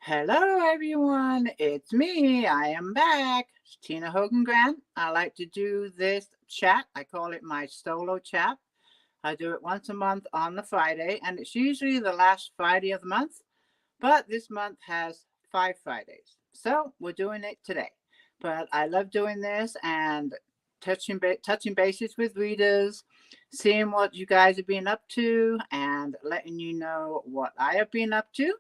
Hello, everyone. It's me. I am back. It's Tina Hogan Grant. I like to do this chat. I call it my solo chat. I do it once a month on the Friday, and it's usually the last Friday of the month. But this month has 5 Fridays. So we're doing it today. But I love doing this and touching bases with readers, seeing what you guys have been up to, and letting you know what I have been up to.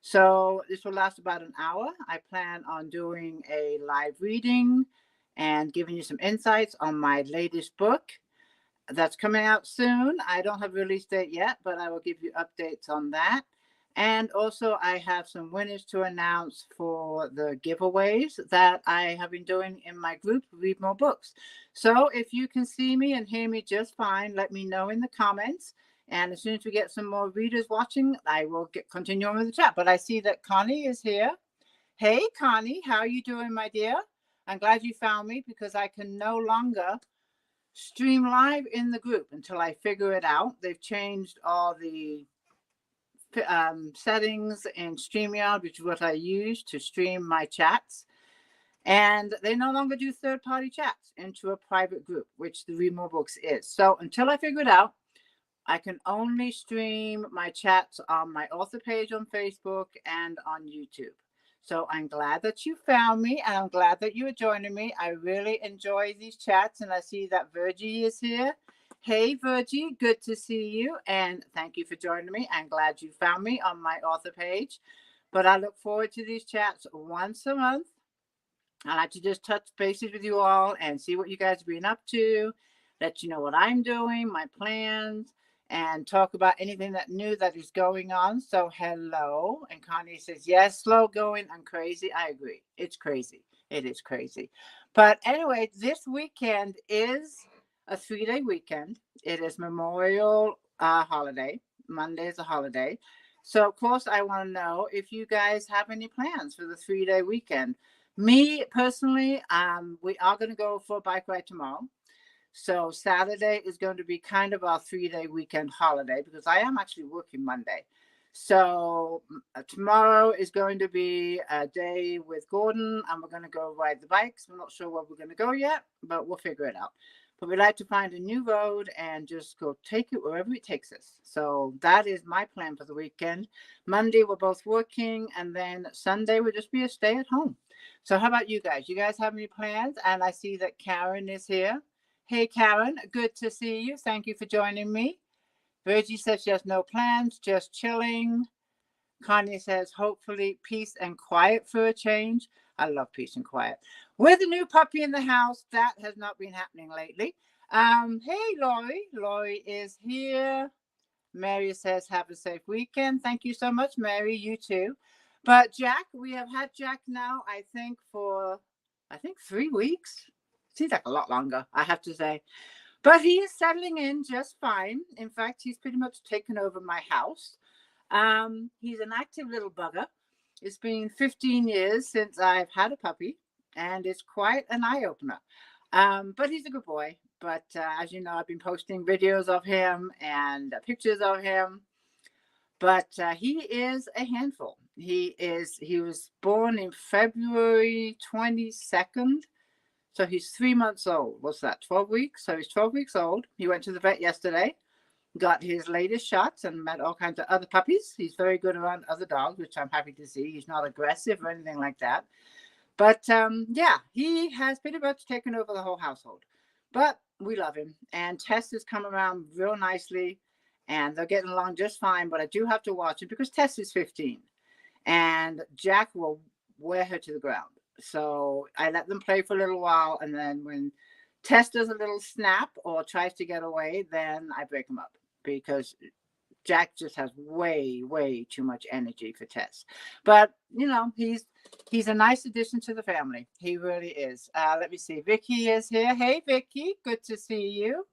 So this will last about an hour. I plan on doing a live reading and giving you some insights on my latest book that's coming out soon. I don't have a release date yet, but I will give you updates on that. And also, I have some winners to announce for the giveaways that I have been doing in my group, Read More Books. So if you can see me and hear me just fine, let me know in the comments. And as soon as we get some more readers watching, I will continue on with the chat. But I see that Connie is here. Hey, Connie, how are you doing, my dear? I'm glad you found me because I can no longer stream live in the group until I figure it out. They've changed all the settings in StreamYard, which is what I use to stream my chats. And they no longer do third-party chats into a private group, which the Read More Books is. So until I figure it out, I can only stream my chats on my author page on Facebook and on YouTube. So I'm glad that you found me, and I'm glad that you are joining me. I really enjoy these chats, and I see that Virgie is here. Hey, Virgie, good to see you, and thank you for joining me. I'm glad you found me on my author page. But I look forward to these chats once a month. I like to just touch bases with you all and see what you guys have been up to, let you know what I'm doing, my plans, and talk about anything that new that is going on. So hello. And Connie says, yes, slow going and crazy. I agree. It's crazy. It is crazy. But anyway, this weekend is a 3-day weekend. It is Memorial holiday. Monday is a holiday. So of course I want to know if you guys have any plans for the 3-day weekend. Me personally, we are going to go for a bike ride tomorrow. So Saturday is going to be kind of our 3-day weekend holiday because I am actually working Monday. So tomorrow is going to be a day with Gordon, and we're going to go ride the bikes. We're not sure where we're going to go yet, but we'll figure it out. But we like to find a new road and just go take it wherever it takes us. So that is my plan for the weekend. Monday, we're both working, and then Sunday will just be a stay at home. So how about you guys? You guys have any plans? And I see that Karen is here. Hey, Karen, good to see you. Thank you for joining me. Virgie says she has no plans, just chilling. Connie says, hopefully peace and quiet for a change. I love peace and quiet. With a new puppy in the house, that has not been happening lately. Hey, Lori. Lori is here. Mary says, have a safe weekend. Thank you so much, Mary. You too. But Jack, we have had Jack now, I think 3 weeks. Seems like a lot longer, I have to say. But he is settling in just fine. In fact, he's pretty much taken over my house. He's an active little bugger. It's been 15 years since I've had a puppy, and it's quite an eye-opener. But he's a good boy. But as you know, I've been posting videos of him and pictures of him. But he is a handful. He was born in February 22nd. So he's 3 months old. What's that, 12 weeks? So he's 12 weeks old. He went to the vet yesterday, got his latest shots, and met all kinds of other puppies. He's very good around other dogs, which I'm happy to see. He's not aggressive or anything like that. But yeah, he has pretty much taken over the whole household. But we love him. And Tess has come around real nicely, and they're getting along just fine. But I do have to watch it because Tess is 15, and Jack will wear her to the ground. So I let them play for a little while, and then when Tess does a little snap or tries to get away, then I break him up because Jack just has way, way too much energy for Tess. But you know, he's a nice addition to the family. He really is. Let me see. Vicky is here. Hey, Vicky, good to see you.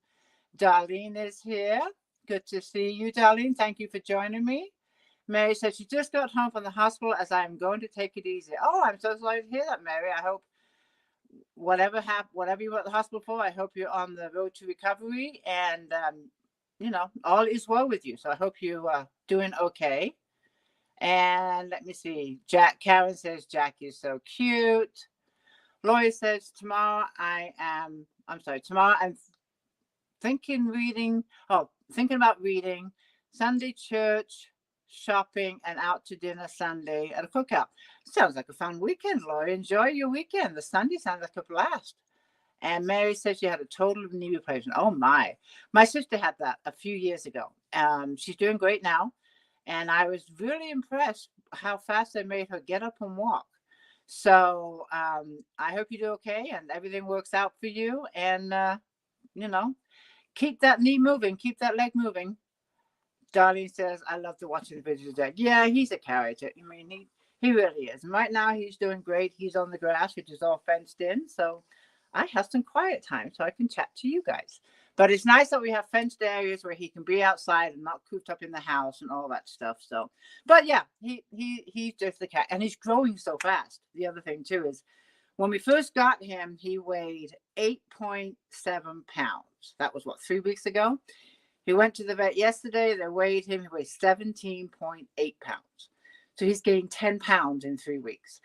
Darlene is here. Good to see you, Darlene. Thank you for joining me. Mary said she just got home from the hospital as I'm going to take it easy. Oh, I'm so sorry to hear that, Mary. I hope whatever you were at the hospital for, I hope you're on the road to recovery, and you know, all is well with you. So I hope you are doing okay. And let me see. Karen says Jack is so cute. Lori says tomorrow I'm thinking about reading, Sunday church, shopping, and out to dinner Sunday at a cookout. Sounds like a fun weekend, Lori. Enjoy your weekend. The Sunday sounds like a blast. And Mary says she had a total knee replacement. Oh my. My sister had that a few years ago. She's doing great now. And I was really impressed how fast they made her get up and walk. So I hope you do okay and everything works out for you. And, keep that knee moving, keep that leg moving. Darlene says, I love to watch the video today. Yeah, he's a character. I mean, he really is. And right now he's doing great. He's on the grass, which is all fenced in. So I have some quiet time so I can chat to you guys. But it's nice that we have fenced areas where he can be outside and not cooped up in the house and all that stuff. So, but yeah, he's just the cat, and he's growing so fast. The other thing too is when we first got him, he weighed 8.7 pounds. That was 3 weeks ago. He went to the vet yesterday. They weighed him. He weighs 17.8 pounds. So he's gained 10 pounds in 3 weeks.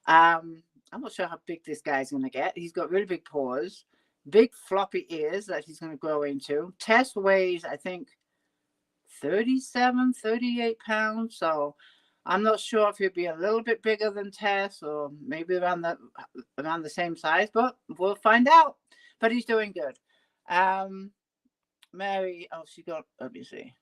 I'm not sure how big this guy's going to get. He's got really big paws, big floppy ears that he's going to grow into. Tess weighs, I think, 38 pounds. So I'm not sure if he'll be a little bit bigger than Tess or maybe around the same size, but we'll find out. But he's doing good. Mary, let me see.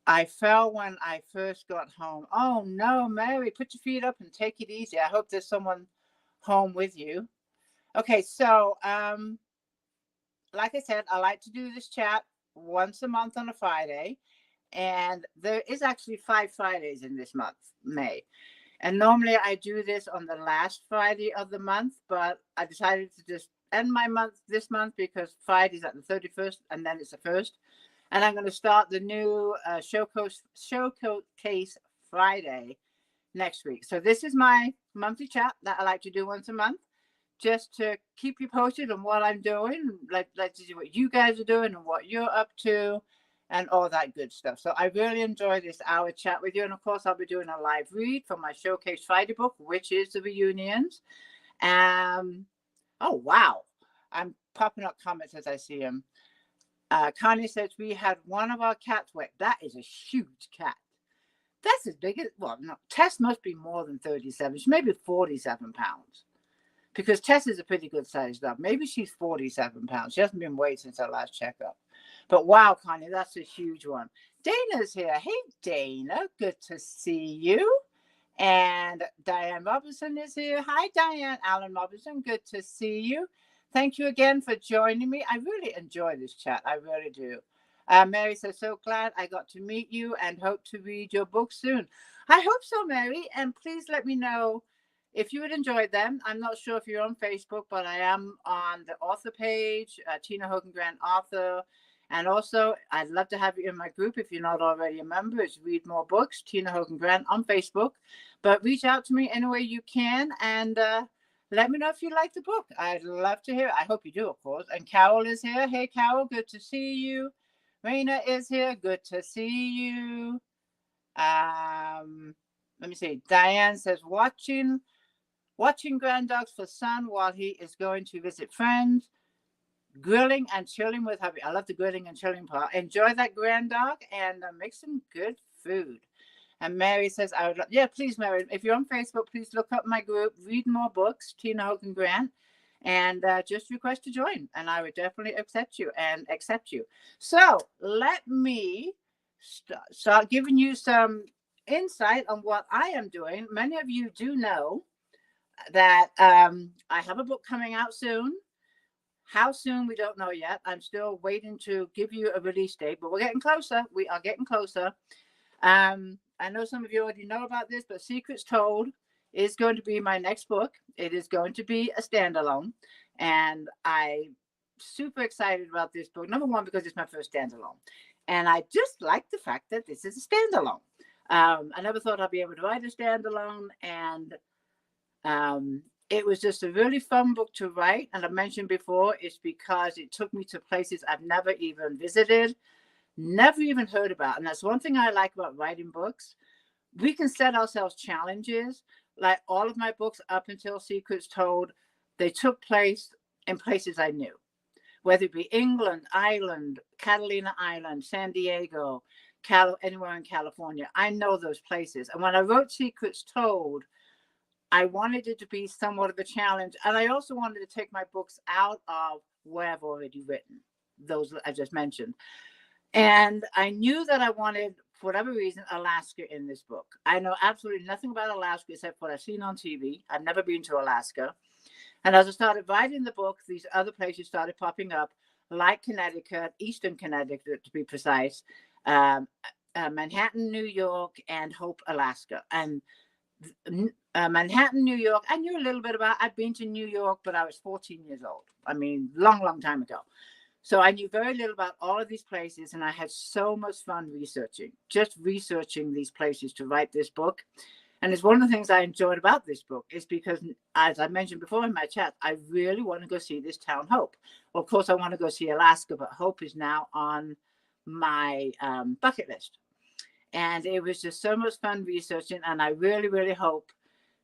I fell when I first got home. Oh no, Mary, put your feet up and take it easy. I hope there's someone home with you. Okay, so like I said, I like to do this chat once a month on a Friday. And there is actually 5 Fridays in this month, May. And normally I do this on the last Friday of the month, but I decided to just end my month this month because Friday's at the 31st and then it's the 1st. And I'm going to start the new Showcase Friday next week. So this is my monthly chat that I like to do once a month, just to keep you posted on what I'm doing, like to see what you guys are doing and what you're up to and all that good stuff. So I really enjoy this hour chat with you. And of course, I'll be doing a live read from my Showcase Friday book, which is the reunions. Oh, wow. I'm popping up comments as I see them. Connie says, we had one of our cats wet. That is a huge cat. That's as big as, Tess must be more than 37. She may be 47 pounds. Because Tess is a pretty good sized dog. Maybe she's 47 pounds. She hasn't been weighed since our last checkup. But wow, Connie, that's a huge one. Dana's here. Hey, Dana. Good to see you. And Diane Robinson is here. Hi, Diane. Alan Robinson. Good to see you. Thank you again for joining me. I really enjoy this chat. I really do. Mary says, so glad I got to meet you and hope to read your book soon. I hope so, Mary. And please let me know if you would enjoy them. I'm not sure if you're on Facebook, but I am on the author page, Tina Hogan Grant Author. And also, I'd love to have you in my group if you're not already a member. It's Read More Books, Tina Hogan Grant on Facebook. But reach out to me any way you can and let me know if you like the book. I'd love to hear it. I hope you do, of course. And Carol is here. Hey, Carol, good to see you. Raina is here. Good to see you. Let me see. Diane says, watching Grand Dogs for Son while he is going to visit friends. Grilling and chilling with hubby. I love the grilling and chilling part. Enjoy that grand dog and make some good food. And Mary says, I would love, please, Mary, if you're on Facebook, please look up my group, Read More Books, Tina Hogan Grant, and just request to join. And I would definitely accept you. So let me start giving you some insight on what I am doing. Many of you do know that I have a book coming out soon. How soon, we don't know yet. I'm still waiting to give you a release date, but we're getting closer. We are getting closer. I know some of you already know about this, but Secrets Told is going to be my next book. It is going to be a standalone, and I'm super excited about this book. Number one, because it's my first standalone, and I just like the fact that this is a standalone. I never thought I'd be able to write a standalone, and it was just a really fun book to write. And I mentioned before, it's because it took me to places I've never even visited. never even heard about. And that's one thing I like about writing books. We can set ourselves challenges. Like all of my books up until Secrets Told, they took place in places I knew, whether it be England, Ireland, Catalina Island, San Diego, anywhere in California. I know those places. And when I wrote Secrets Told, I wanted it to be somewhat of a challenge. And I also wanted to take my books out of where I've already written, those I just mentioned. And I knew that I wanted, for whatever reason, Alaska in this book. I know absolutely nothing about Alaska except what I've seen on TV. I've never been to Alaska. And as I started writing the book, these other places started popping up, like Connecticut, Eastern Connecticut to be precise, Manhattan, New York, and Hope, Alaska. And Manhattan, New York, I knew a little bit about. I'd been to New York, but I was 14 years old. I mean, long time ago. So I knew very little about all of these places, and I had so much fun just researching these places to write this book. And it's one of the things I enjoyed about this book is because, as I mentioned before in my chat, I really want to go see this town, Hope. Well, of course, I want to go see Alaska, but Hope is now on my bucket list. And it was just so much fun researching, and I really, really hope,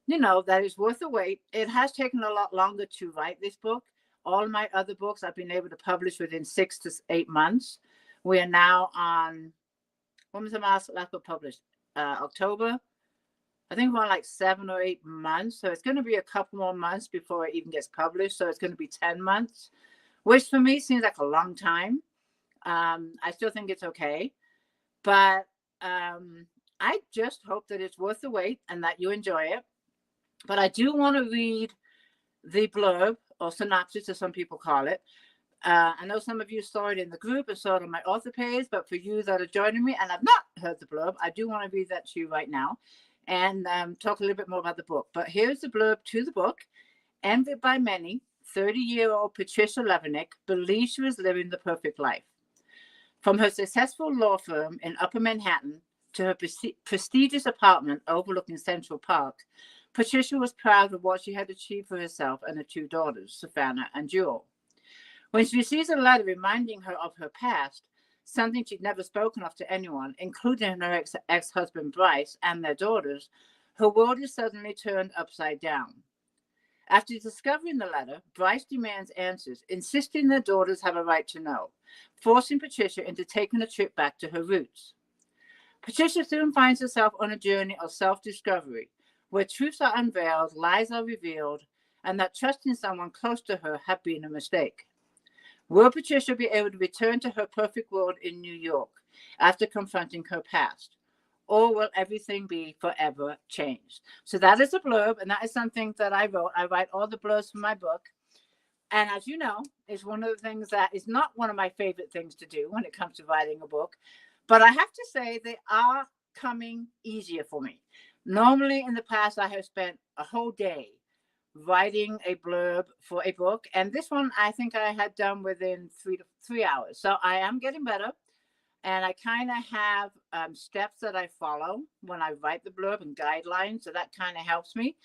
that it's worth the wait. It has taken a lot longer to write this book. All my other books I've been able to publish within 6 to 8 months. We are now on, when was the last book published? October. I think we're on like 7 or 8 months. So it's going to be a couple more months before it even gets published. So it's going to be 10 months, which for me seems like a long time. I still think it's okay. But I just hope that it's worth the wait and that you enjoy it. But I do want to read the blurb, or synopsis as some people call it. I know some of you saw it in the group and saw it on my author page, but for you that are joining me and have not heard the blurb, I do want to read that to you right now and talk a little bit more about the book. But here's the blurb to the book. Envied by many, 30-year-old Patricia Levernick believes she was living the perfect life. From her successful law firm in Upper Manhattan to her prestigious apartment overlooking Central Park, Patricia was proud of what she had achieved for herself and her 2 daughters, Savannah and Jewel. When she receives a letter reminding her of her past, something she'd never spoken of to anyone, including her ex-husband Bryce and their daughters, her world is suddenly turned upside down. After discovering the letter, Bryce demands answers, insisting their daughters have a right to know, forcing Patricia into taking a trip back to her roots. Patricia soon finds herself on a journey of self-discovery, where truths are unveiled, lies are revealed, and that trusting someone close to her had been a mistake. Will Patricia be able to return to her perfect world in New York after confronting her past? Or will everything be forever changed? So that is a blurb, and that is something that I wrote. I write all the blurbs for my book. And as you know, it's one of the things that is not one of my favorite things to do when it comes to writing a book. But I have to say they are coming easier for me. Normally in the past, I have spent a whole day writing a blurb for a book. And this one, I think I had done within 3 hours. So I am getting better. And I kind of have steps that I follow when I write the blurb and guidelines. So that kind of helps me.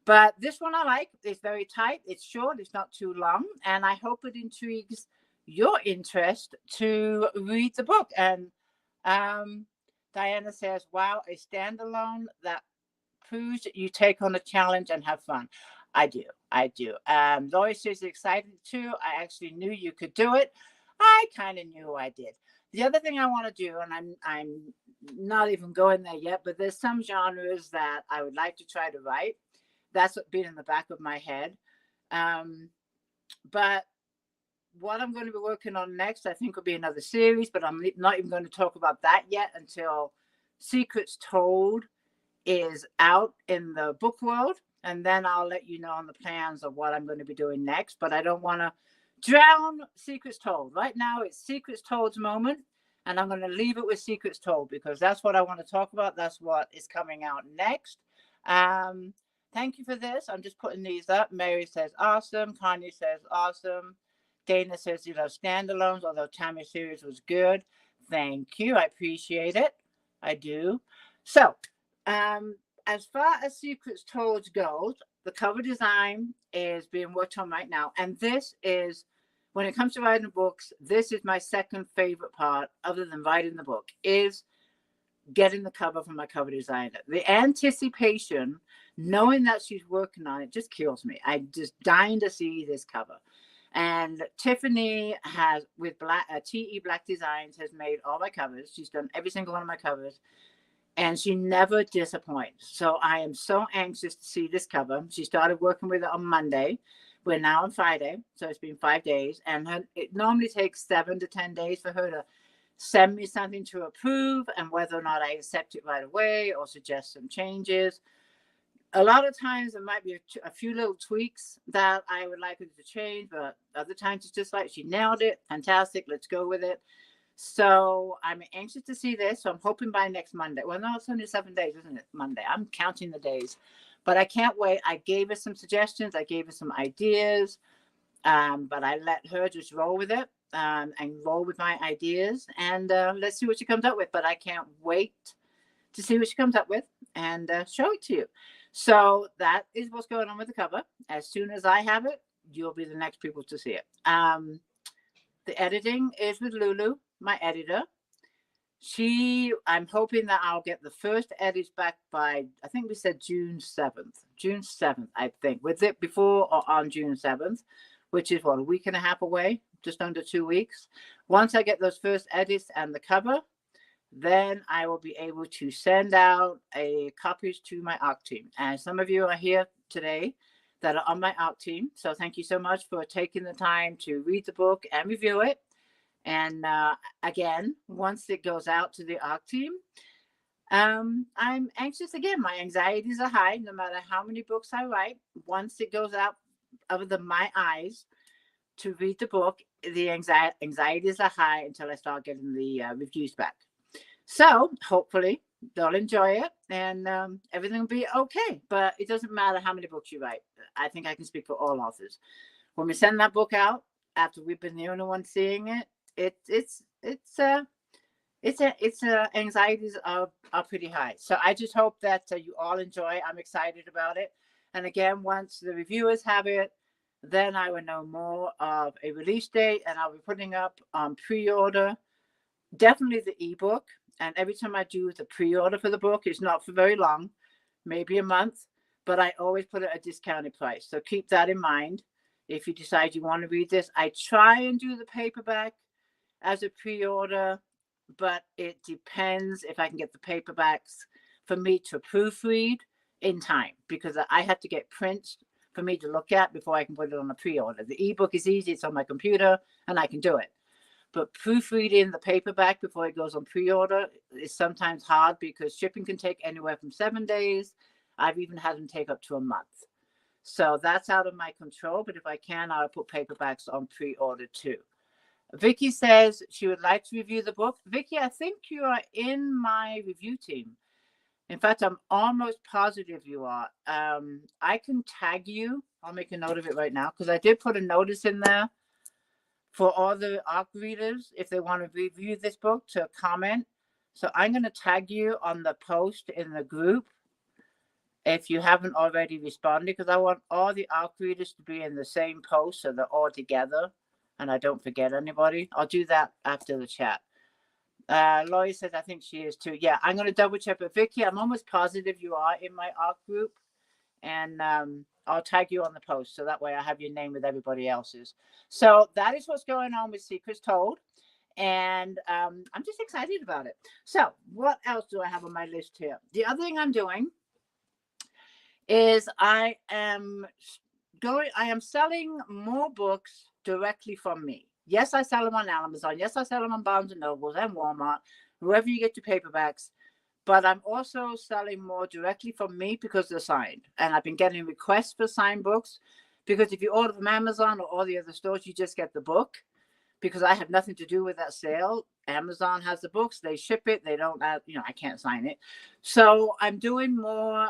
But this one I like. It's very tight. It's short. It's not too long. And I hope it intrigues your interest to read the book. And Diana says, wow, a standalone that proves that you take on a challenge and have fun. I do. Lori says excited too. I actually knew you could do it. I kind of knew I did. The other thing I want to do, and I'm not even going there yet, but there's some genres that I would like to try to write. That's what been in the back of my head. But what I'm going to be working on next, I think, will be another series, but I'm not even going to talk about that yet until Secrets Told is out in the book world. And then I'll let you know on the plans of what I'm going to be doing next. But I don't want to drown Secrets Told. Right now, it's Secrets Told's moment. And I'm going to leave it with Secrets Told because that's what I want to talk about. That's what is coming out next. Thank you for this. I'm just putting these up. Mary says, awesome. Connie says, awesome. Dana says, standalones, although Tammy's series was good. Thank you. I appreciate it. I do. So, as far as Secrets Told goes, the cover design is being worked on right now. And this is when it comes to writing books, this is my second favorite part, other than writing the book, is getting the cover from my cover designer. The anticipation, knowing that she's working on it, just kills me. I'm just dying to see this cover. And Tiffany has, with TE Black Designs, has made all my covers. She's done every single one of my covers, and she never disappoints. So I am so anxious to see this cover. She started working with it on Monday. We're now on Friday, so it's been 5 days. And it normally takes 7 to 10 days for her to send me something to approve, and whether or not I accept it right away or suggest some changes. A lot of times there might be a few little tweaks that I would like her to change, but other times it's just like, she nailed it. Fantastic. Let's go with it. So I'm anxious to see this. So I'm hoping by next Monday. Well, no, it's only 7 days, isn't it? Monday. I'm counting the days, but I can't wait. I gave her some suggestions. I gave her some ideas, but I let her just roll with it. And roll with my ideas, and let's see what she comes up with. But I can't wait to see what she comes up with and show it to you. So that is what's going on with the cover. As soon as I have it, you'll be the next people to see it. The editing is with Lulu, my editor. I'm hoping that I'll get the first edits back by, I think we said June 7th. June 7th, I think. With it before or on June 7th, which is what, a week and a half away? Just under 2 weeks. Once I get those first edits and the cover, then I will be able to send out copies to my ARC team. And some of you are here today that are on my ARC team. So thank you so much for taking the time to read the book and review it. And again, once it goes out to the ARC team, I'm anxious again. My anxieties are high, no matter how many books I write. Once it goes out, other than my eyes, to read the book, the anxieties are high until I start getting the reviews back. So hopefully they'll enjoy it, and everything will be okay. But it doesn't matter how many books you write. I think I can speak for all authors. When we send that book out, after we've been the only one seeing it, anxieties are pretty high. So I just hope that you all enjoy. I'm excited about it. And again, once the reviewers have it, then I will know more of a release date, and I'll be putting up on pre-order, definitely the ebook. And every time I do the pre-order for the book, it's not for very long, maybe a month, but I always put it at a discounted price. So keep that in mind if you decide you want to read this. I try and do the paperback as a pre-order, but it depends if I can get the paperbacks for me to proofread in time, because I have to get prints for me to look at before I can put it on a pre-order. The ebook is easy. It's on my computer and I can do it. But proofreading the paperback before it goes on pre-order is sometimes hard, because shipping can take anywhere from 7 days. I've even had them take up to a month. So that's out of my control. But if I can, I'll put paperbacks on pre-order too. Vicky says she would like to review the book. Vicky, I think you are in my review team. In fact, I'm almost positive you are. I can tag you. I'll make a note of it right now, because I did put a notice in there for all the ARC readers, if they want to review this book, to comment. So I'm going to tag you on the post in the group if you haven't already responded, because I want all the ARC readers to be in the same post so they're all together and I don't forget anybody. I'll do that after the chat. Laurie says, I think she is too. Yeah, I'm going to double check. But Vicky, I'm almost positive you are in my ARC group. And I'll tag you on the post, so that way I have your name with everybody else's. So that is what's going on with Secrets Told. And I'm just excited about it. So what else do I have on my list here? The other thing I'm doing is I am selling more books directly from me. Yes, I sell them on Amazon. Yes, I sell them on Barnes & Noble and Walmart, wherever you get your paperbacks. But I'm also selling more directly from me because they're signed. And I've been getting requests for signed books, because if you order from Amazon or all the other stores, you just get the book, because I have nothing to do with that sale. Amazon has the books. They ship it. They don't have, I can't sign it. So I'm doing more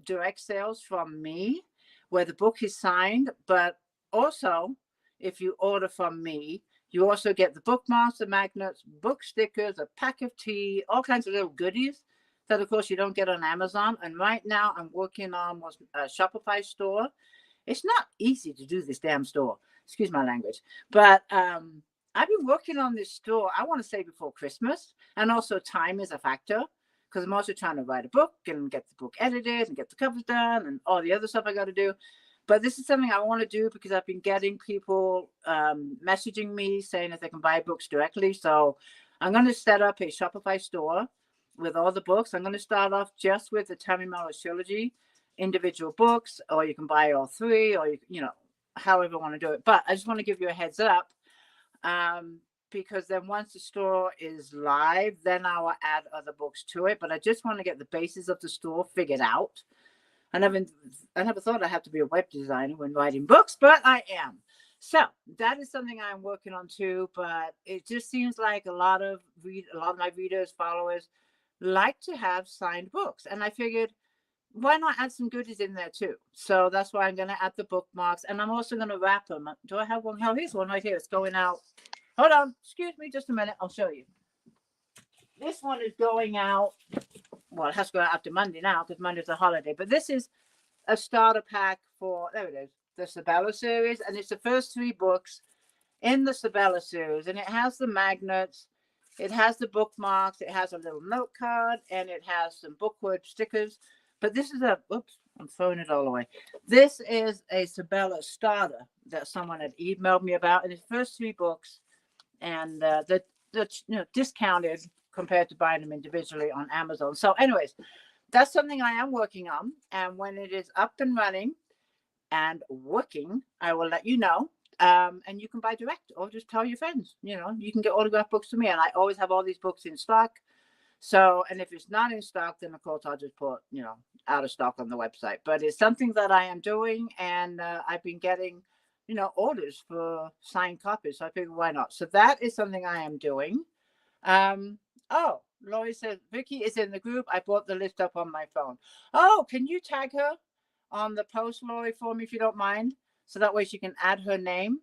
direct sales from me where the book is signed. But also, if you order from me, you also get the bookmarks, the magnets, book stickers, a pack of tea, all kinds of little goodies that, of course, you don't get on Amazon. And right now I'm working on a Shopify store. It's not easy to do this damn store. Excuse my language. But I've been working on this store, I want to say before Christmas. And also time is a factor because I'm also trying to write a book and get the book edited and get the covers done and all the other stuff I got to do. But this is something I want to do because I've been getting people messaging me saying that they can buy books directly. So I'm going to set up a Shopify store with all the books. I'm going to start off just with the Tammy Melrose trilogy, individual books, or you can buy all three, or you know, however you want to do it. But I just want to give you a heads up, because then once the store is live, then I will add other books to it. But I just want to get the basis of the store figured out. I never thought I had to be a web designer when writing books, but I am. So that is something I'm working on too. But it just seems like a lot of my readers, followers, like to have signed books, and I figured, why not add some goodies in there too? So that's why I'm going to add the bookmarks, and I'm also going to wrap them. Do I have one? Oh, here's one right here. It's going out. Hold on. Excuse me just a minute. I'll show you. This one is going out. Well, it has to go out after Monday now because Monday's a holiday. But this is a starter pack for, there it is, the Sabella series. And it's the first 3 books in the Sabella series. And it has the magnets. It has the bookmarks. It has a little note card. And it has some bookwood stickers. But this is a, oops, I'm throwing it all away. This is a Sabella starter that someone had emailed me about. And it's the first 3 books. And the discounted compared to buying them individually on Amazon. So anyways, that's something I am working on. And when it is up and running and working, I will let you know. And you can buy direct or just tell your friends, you know, you can get autographed books to me. And I always have all these books in stock. So, and if it's not in stock, then of course I'll just put, you know, out of stock on the website. But it's something that I am doing. And I've been getting, you know, orders for signed copies. So I figured, why not? So that is something I am doing. Oh, Lori said, Vicky is in the group. I brought the list up on my phone. Oh, can you tag her on the post, Lori, for me, if you don't mind? So that way she can add her name.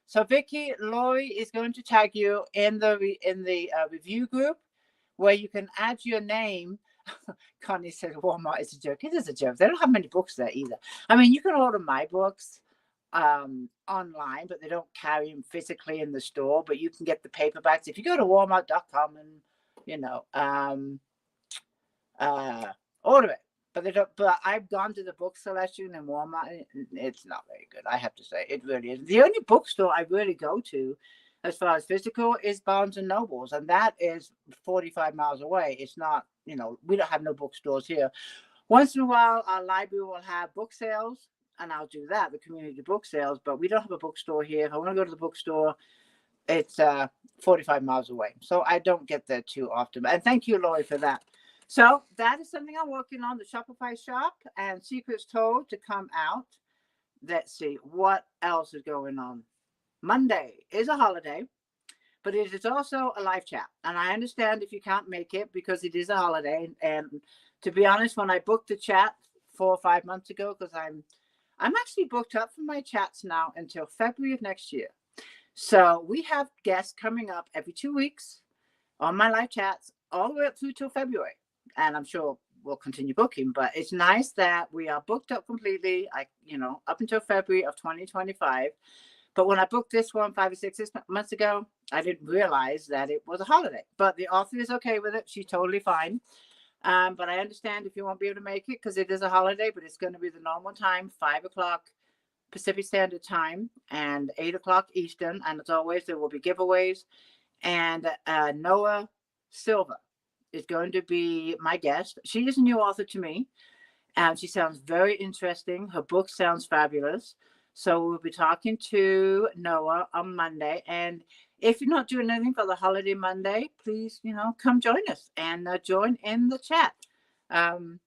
So Vicky, Lori is going to tag you in the review group where you can add your name. Connie said Walmart is a joke. It is a joke. They don't have many books there either. I mean, you can order my books online, but they don't carry them physically in the store. But you can get the paperbacks if you go to Walmart.com and, you know, order it. But they don't. But I've gone to the book selection in Walmart. It's not very good, I have to say. It really is. The only bookstore I really go to, as far as physical, is Barnes and Nobles, and that is 45 miles away. It's not, you know, we don't have no bookstores here. Once in a while, our library will have book sales, and I'll do that, the community book sales. But we don't have a bookstore here. If I want to go to the bookstore, it's 45 miles away, so I don't get there too often. And thank you, Lori, for that. So that is something I'm working on, the Shopify shop and Secrets Told to come out. Let's see what else is going on. Monday is a holiday, but it is also a live chat. And I understand if you can't make it because it is a holiday. And to be honest, when I booked the chat 4 or 5 months ago, because I'm actually booked up for my chats now until February of next year. So we have guests coming up every 2 weeks on my live chats all the way up through till February. And I'm sure we'll continue booking, but it's nice that we are booked up completely, up until February of 2025. But when I booked this one 5 or 6 months ago, I didn't realize that it was a holiday. But the author is okay with it. She's totally fine. But I understand if you won't be able to make it because it is a holiday, but it's going to be the normal time, 5 o'clock Pacific Standard Time and 8 o'clock Eastern. And as always, there will be giveaways. And Noah Silva is going to be my guest. She is a new author to me, and she sounds very interesting. Her book sounds fabulous. So we'll be talking to Noah on Monday. And if you're not doing anything for the holiday Monday, please, come join us and join in the chat. Diane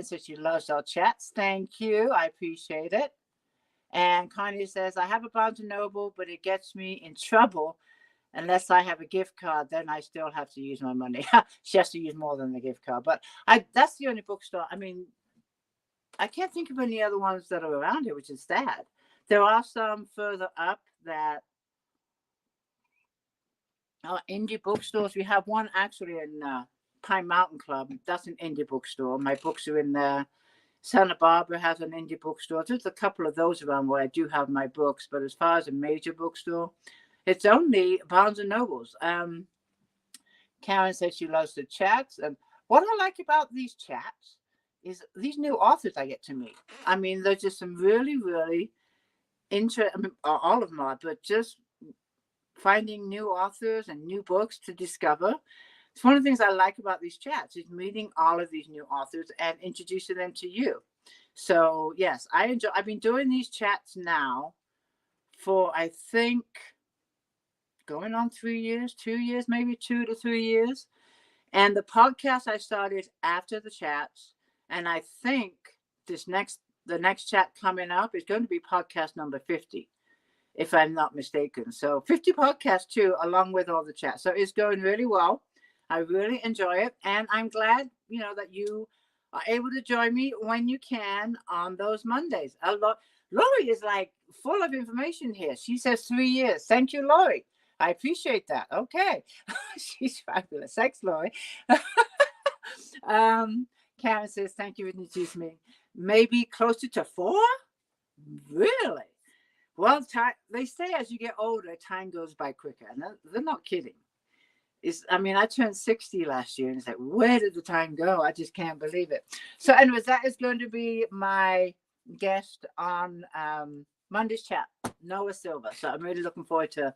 says she loves our chats. Thank you. I appreciate it. And Connie says, I have a Barnes & Noble, but it gets me in trouble. Unless I have a gift card, then I still have to use my money. She has to use more than the gift card. But that's the only bookstore. I mean, I can't think of any other ones that are around here, which is sad. There are some further up that are indie bookstores. We have one actually in Pine Mountain Club. That's an indie bookstore. My books are in there. Santa Barbara has an indie bookstore. There's a couple of those around where I do have my books, but as far as a major bookstore, it's only Barnes and Nobles. Karen says she loves the chats. And what I like about these chats is these new authors I get to meet. I mean, there's just some really, really interesting, I mean, all of them are, but just finding new authors and new books to discover. It's one of the things I like about these chats is meeting all of these new authors and introducing them to you. So yes, I've been doing these chats now for, I think, going on 3 years, 2 years, maybe 2 to 3 years. And the podcast I started after the chats. And I think the next chat coming up is going to be podcast number 50, if I'm not mistaken. So 50 podcasts too, along with all the chats. So it's going really well. I really enjoy it. And I'm glad, that you are able to join me when you can on those Mondays. Lori is like full of information here. She says 3 years. Thank you, Lori. I appreciate that. Okay. She's fabulous. Thanks, Lori. Karen says, thank you for introducing me. Maybe closer to 4? Really? Well, they say as you get older, time goes by quicker. And they're not kidding. I turned 60 last year, and it's like, where did the time go? I just can't believe it. So anyways, that is going to be my guest on Monday's chat, Noah Silva. So I'm really looking forward to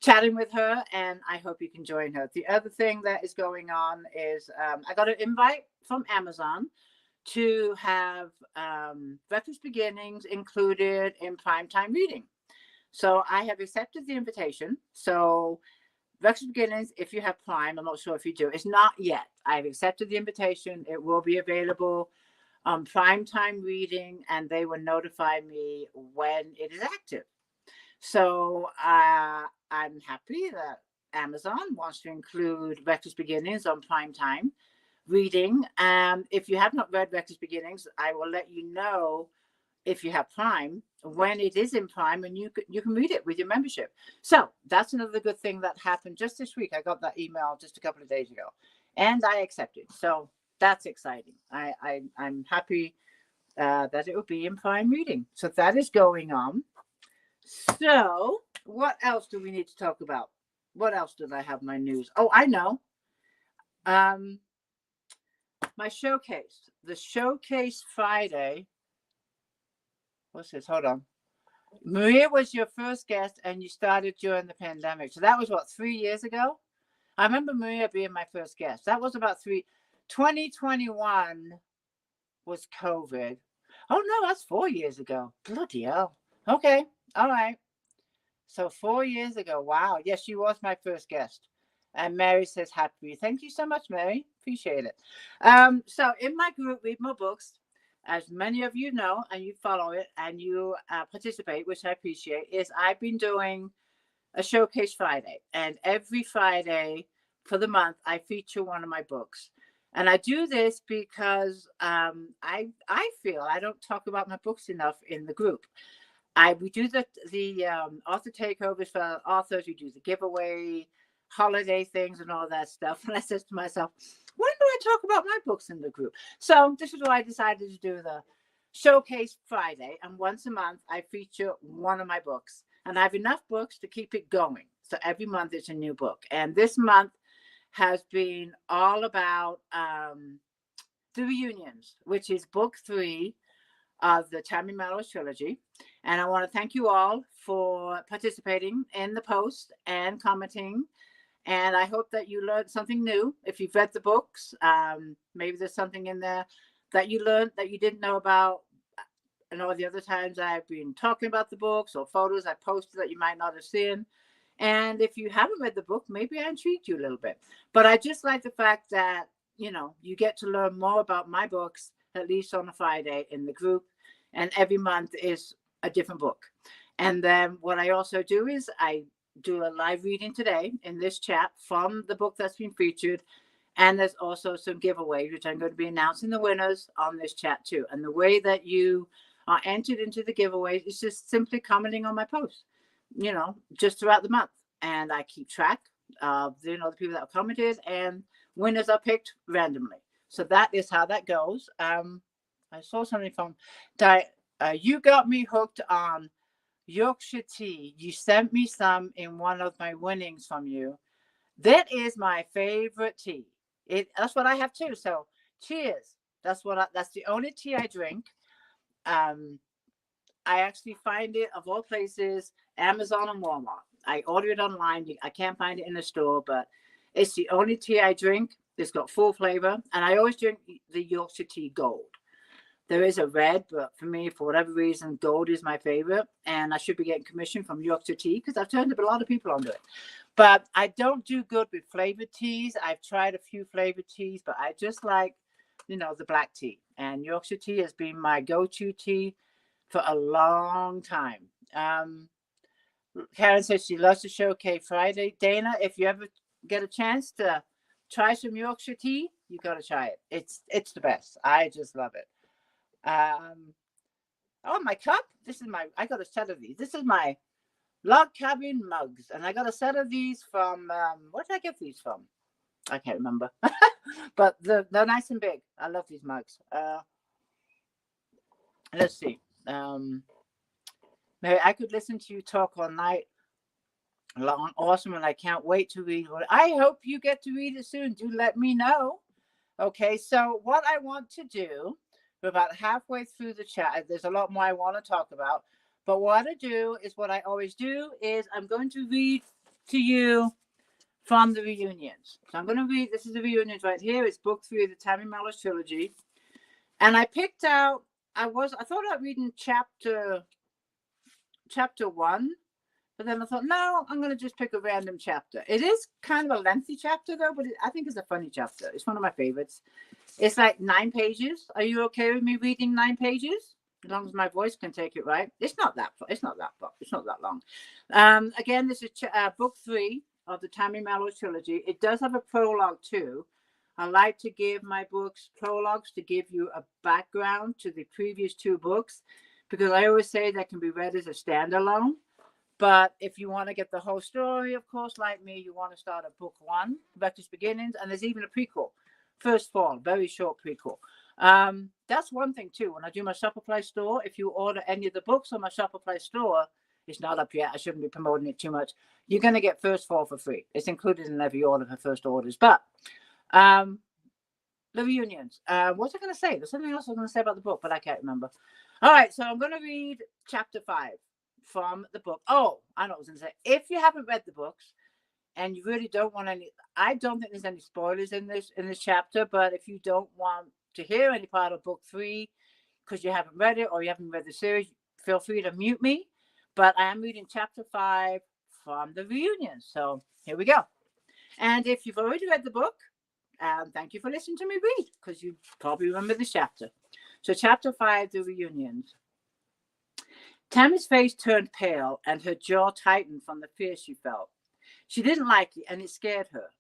chatting with her, and I hope you can join her. The other thing that is going on is I got an invite from Amazon to have Breakfast Beginnings included in primetime reading. So I have accepted the invitation. So Breakfast Beginnings, if you have Prime, I'm not sure if you do, it's not yet. I've accepted the invitation. It will be available on primetime reading, and they will notify me when it is active. So I'm happy that Amazon wants to include Breakfast Beginnings on primetime reading. If you have not read Breakfast Beginnings, I will let you know if you have Prime when it is in Prime, and you can read it with your membership. So that's another good thing that happened just this week. I got that email just a couple of days ago, and I accepted. So that's exciting. I'm happy that it will be in Prime reading. So that is going on. So what else do we need to talk about? What else did I have my news? Oh, I know. My showcase. The showcase Friday. What's this? Hold on. Maria was your first guest, and you started during the pandemic. So that was what, 3 years ago? I remember Maria being my first guest. That was about 2021 was COVID. Oh no, that's 4 years ago. Bloody hell. Okay. All right. So 4 years ago. Wow. Yes, she was my first guest. And Mary says happy. Thank you so much, Mary. Appreciate it. So in my group, Read More Books, as many of you know, and you follow it and you participate, which I appreciate, is I've been doing a Showcase Friday. And every Friday for the month, I feature one of my books. And I do this because I feel I don't talk about my books enough in the group. We do the author takeovers for authors. We do the giveaway, holiday things, and all that stuff. And I said to myself, when do I talk about my books in the group? So this is why I decided to do the Showcase Friday. And once a month, I feature one of my books. And I have enough books to keep it going. So every month it's a new book. And this month has been all about the reunions, which is book 3 of the Tammy Melrose trilogy. And I want to thank you all for participating in the post and commenting. And I hope that you learned something new. If you've read the books, maybe there's something in there that you learned that you didn't know about. And all the other times I've been talking about the books or photos I posted that you might not have seen. And if you haven't read the book, maybe I intrigued you a little bit. But I just like the fact that, you get to learn more about my books, at least on a Friday in the group. And every month is a different book. And then what I also do is I do a live reading today in this chat from the book that's been featured. And there's also some giveaways, which I'm going to be announcing the winners on this chat too. And the way that you are entered into the giveaways is just simply commenting on my posts, just throughout the month. And I keep track of the people that have commented, and winners are picked randomly. So that is how that goes. I I saw something from you got me hooked on Yorkshire tea. You sent me some in one of my winnings from you. That is my favorite tea. That's what I have too. So cheers. That's the only tea I drink. Um, I actually find it of all places, Amazon and Walmart. I order it online. I can't find it in the store, but it's the only tea I drink. It's got full flavor, and I always drink the Yorkshire tea Gold. There is a red, but for me, for whatever reason, Gold is my favorite, and I should be getting commission from Yorkshire tea because I've turned up a lot of people onto it. But I don't do good with flavored teas. I've tried a few flavored teas, but I just like, the black tea. And Yorkshire tea has been my go-to tea for a long time. Karen says she loves the show K Friday. Dana, if you ever get a chance to try some Yorkshire tea, you got to try it. It's the best. I just love it. Oh, my cup. I got a set of these. This is my log cabin mugs. And I got a set of these from, where did I get these from? I can't remember. But they're nice and big. I love these mugs. Let's see. Mary, I could listen to you talk all night long. Awesome. And I can't wait to read it. I hope you get to read it soon. Do let me know. Okay. So what I want to do, we're about halfway through the chat. There's a lot more I want to talk about. But what I do is what I always do is I'm going to read to you from the reunions. So I'm going to read, this is the reunions right here. It's book 3 of the Tammy Mellish trilogy. And I picked out, I thought about reading chapter 1, but then I thought, no, I'm going to just pick a random chapter. It is kind of a lengthy chapter though, but I think it's a funny chapter. It's one of my favorites. It's like 9 pages. Are you okay with me reading 9 pages? As long as my voice can take it, right? It's not that long. Again, this is book 3 of the Tammy Mellish trilogy. It does have a prologue too. I like to give my books prologues to give you a background to the previous 2 books, because I always say that can be read as a standalone. But if you want to get the whole story, of course, like me, you want to start at book 1, Rebecca's Beginnings, and there's even a prequel, First Fall, very short prequel. That's one thing too. When I do my Shopper Play store, if you order any of the books on my Shopper Play store, it's not up yet. I shouldn't be promoting it too much. You're going to get First Fall for free. It's included in every order for first orders. But the reunions. What was I going to say? There's something else I was going to say about the book, but I can't remember. All right, so I'm going to read chapter 5 from the book. Oh, I know what I was going to say. If you haven't read the books and you really don't want any, I don't think there's any spoilers in this chapter, but if you don't want to hear any part of book 3 because you haven't read it or you haven't read the series, feel free to mute me. But I am reading chapter 5 from the reunion. So here we go. And if you've already read the book, thank you for listening to me read, because you probably remember this chapter. So chapter 5, the reunions. Tammy's face turned pale and her jaw tightened from the fear she felt. She didn't like it and it scared her.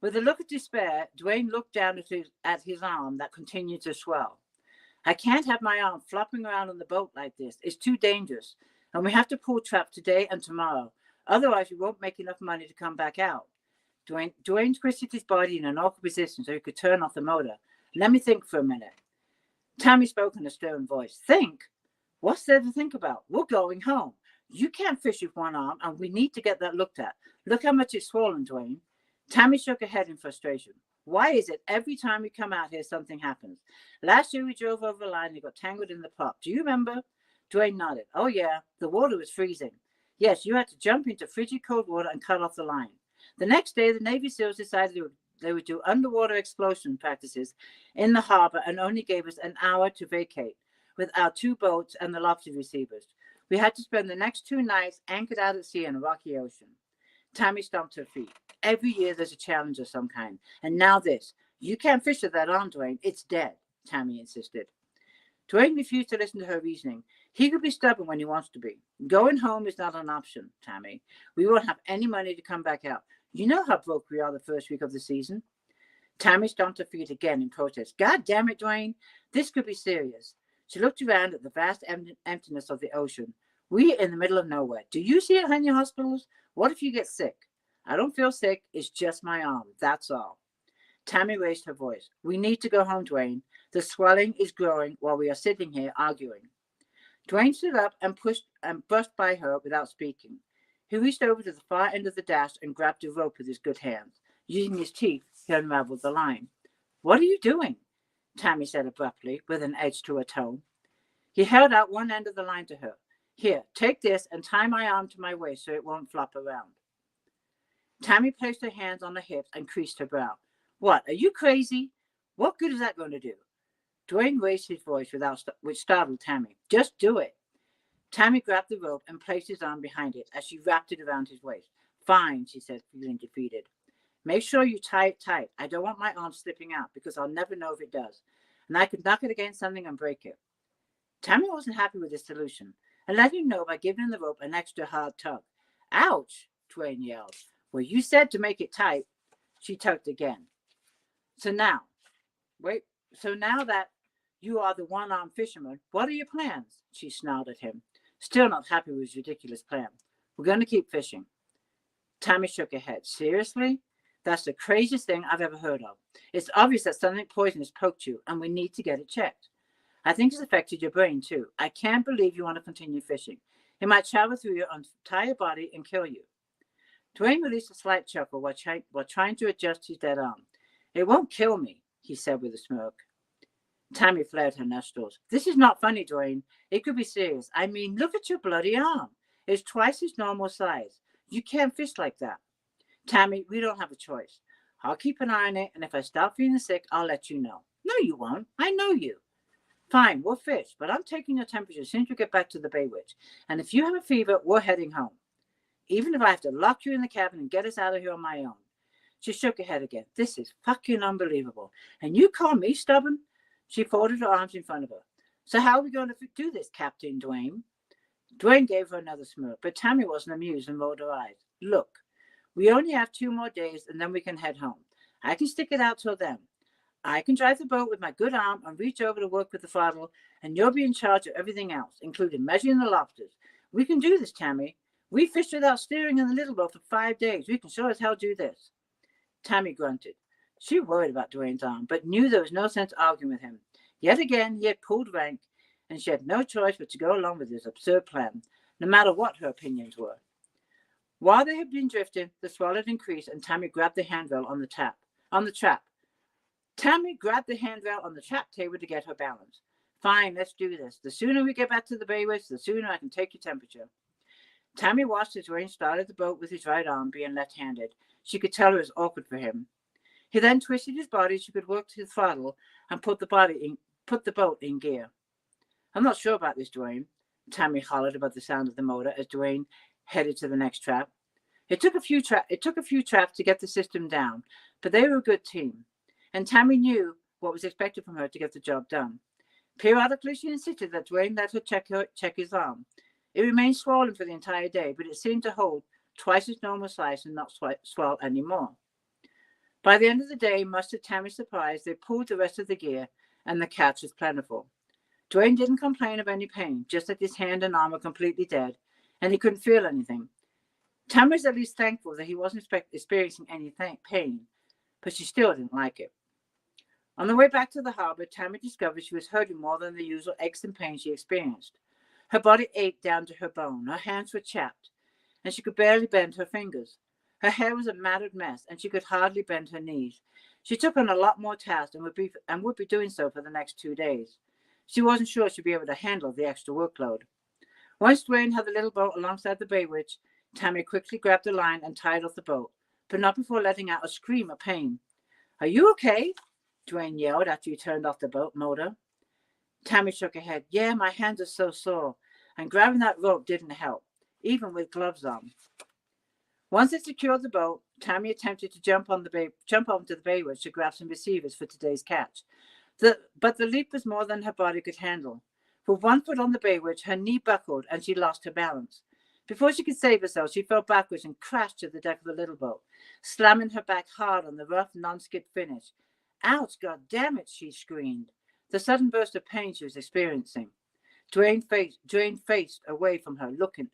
With a look of despair, Dwayne looked down at his arm that continued to swell. I can't have my arm flopping around on the boat like this. It's too dangerous. And we have to pull trap today and tomorrow. Otherwise, we won't make enough money to come back out. Dwayne twisted his body in an awkward position so he could turn off the motor. Let me think for a minute. Tammy spoke in a stern voice. Think? What's there to think about? We're going home. You can't fish with one arm, and we need to get that looked at. Look how much it's swollen, Dwayne. Tammy shook her head in frustration. Why is it every time we come out here, something happens? Last year we drove over the line and got tangled in the plot. Do you remember? Dwayne nodded. Oh, yeah. The water was freezing. Yes, you had to jump into frigid cold water and cut off the line. The next day, the Navy SEALs decided they would do underwater explosion practices in the harbor and only gave us an hour to vacate with our 2 boats and the lobster receivers. We had to spend the next 2 nights anchored out at sea in a rocky ocean. Tammy stomped her feet. Every year there's a challenge of some kind. And now this. You can't fish with that arm, Dwayne. It's dead, Tammy insisted. Dwayne refused to listen to her reasoning. He could be stubborn when he wants to be. Going home is not an option, Tammy. We won't have any money to come back out. You know how broke we are the first week of the season. Tammy stomped her feet again in protest. God damn it, Dwayne. This could be serious. She looked around at the vast emptiness of the ocean. We're in the middle of nowhere. Do you see any hospitals? What if you get sick? I don't feel sick. It's just my arm. That's all. Tammy raised her voice. We need to go home, Dwayne. The swelling is growing while we are sitting here arguing. Dwayne stood up and pushed and brushed by her without speaking. He reached over to the far end of the dash and grabbed the rope with his good hands. Using his teeth, he unraveled the line. What are you doing? Tammy said abruptly, with an edge to her tone. He held out one end of the line to her. Here, take this and tie my arm to my waist so it won't flop around. Tammy placed her hands on her hips and creased her brow. What, are you crazy? What good is that going to do? Dwayne raised his voice which startled Tammy. Just do it. Tammy grabbed the rope and placed his arm behind it as she wrapped it around his waist. Fine, she said, feeling defeated. Make sure you tie it tight. I don't want my arm slipping out because I'll never know if it does. And I could knock it against something and break it. Tammy wasn't happy with this solution and let him know by giving the rope an extra hard tug. Ouch, Dwayne yelled. Well, you said to make it tight. She tugged again. So now that you are the one-armed fisherman, what are your plans? She snarled at him, still not happy with his ridiculous plan. We're going to keep fishing. Tammy shook her head. Seriously? That's the craziest thing I've ever heard of. It's obvious that something poisonous poked you, and we need to get it checked. I think it's affected your brain, too. I can't believe you want to continue fishing. It might travel through your entire body and kill you. Dwayne released a slight chuckle while trying to adjust his dead arm. It won't kill me, he said with a smirk. Tammy flared her nostrils. This is not funny, Dwayne. It could be serious. I mean, look at your bloody arm. It's twice its normal size. You can't fish like that. Tammy, we don't have a choice. I'll keep an eye on it, and if I start feeling sick, I'll let you know. No, you won't. I know you. Fine, we'll fish, but I'm taking your temperature as soon as we get back to the Bay Witch. And if you have a fever, we're heading home. Even if I have to lock you in the cabin and get us out of here on my own. She shook her head again. This is fucking unbelievable. And you call me stubborn? She folded her arms in front of her. So how are we going to do this, Captain Dwayne? Dwayne gave her another smirk, but Tammy wasn't amused and rolled her eyes. Look, we only have 2 more days and then we can head home. I can stick it out till then. I can drive the boat with my good arm and reach over to work with the throttle, and you'll be in charge of everything else, including measuring the lobsters. We can do this, Tammy. We fished without steering in the little boat for 5 days. We can sure as hell do this. Tammy grunted. She worried about Dwayne's arm, but knew there was no sense arguing with him. Yet again, he had pulled rank, and she had no choice but to go along with his absurd plan, no matter what her opinions were. While they had been drifting, the swell had increased, and Tammy grabbed the handrail on the trap. Tammy grabbed the handrail on the trap table to get her balance. Fine, let's do this. The sooner we get back to the Bay Witch, the sooner I can take your temperature. Tammy watched as Dwayne started the boat with his right arm, being left-handed. She could tell it was awkward for him. He then twisted his body so he could work to the throttle and put the boat in gear. I'm not sure about this, Dwayne, Tammy hollered above the sound of the motor as Dwayne headed to the next trap. It took a few traps to get the system down, but they were a good team. And Tammy knew what was expected from her to get the job done. Periodically, she insisted that Dwayne let her check his arm. It remained swollen for the entire day, but it seemed to hold twice its normal size and not swell anymore. By the end of the day, much to Tammy's surprise, they pulled the rest of the gear, and the catch was plentiful. Dwayne didn't complain of any pain, just that his hand and arm were completely dead, and he couldn't feel anything. Tammy was at least thankful that he wasn't experiencing any pain, but she still didn't like it. On the way back to the harbor, Tammy discovered she was hurting more than the usual aches and pains she experienced. Her body ached down to her bone, her hands were chapped, and she could barely bend her fingers. Her hair was a matted mess, and she could hardly bend her knees. She took on a lot more tasks and would be doing so for the next 2 days. She wasn't sure she'd be able to handle the extra workload. Once Dwayne had the little boat alongside the Bay Witch, Tammy quickly grabbed the line and tied off the boat, but not before letting out a scream of pain. Are you okay? Dwayne yelled after he turned off the boat motor. Tammy shook her head. Yeah, my hands are so sore, and grabbing that rope didn't help, even with gloves on. Once they secured the boat, Tammy attempted to jump onto the Bay Witch to grab some receivers for today's catch. But the leap was more than her body could handle. With one foot on the Bay Witch, her knee buckled and she lost her balance. Before she could save herself, she fell backwards and crashed to the deck of the little boat, slamming her back hard on the rough, non-skid finish. Ouch, God damn it, she screamed. The sudden burst of pain she was experiencing. Dwayne faced away from her, looking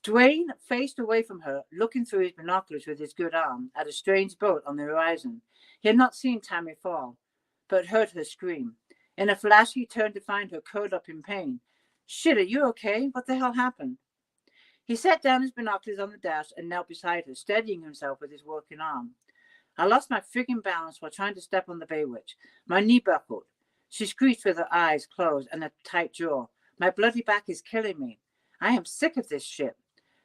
Dwayne faced away from her, looking through his binoculars with his good arm at a strange boat on the horizon. He had not seen Tammy fall, but heard her scream. In a flash, he turned to find her curled up in pain. Shit, are you okay? What the hell happened? He set down his binoculars on the dash and knelt beside her, steadying himself with his working arm. I lost my frigging balance while trying to step on the Baywitch. My knee buckled. She screeched with her eyes closed and a tight jaw. My bloody back is killing me. I am sick of this shit,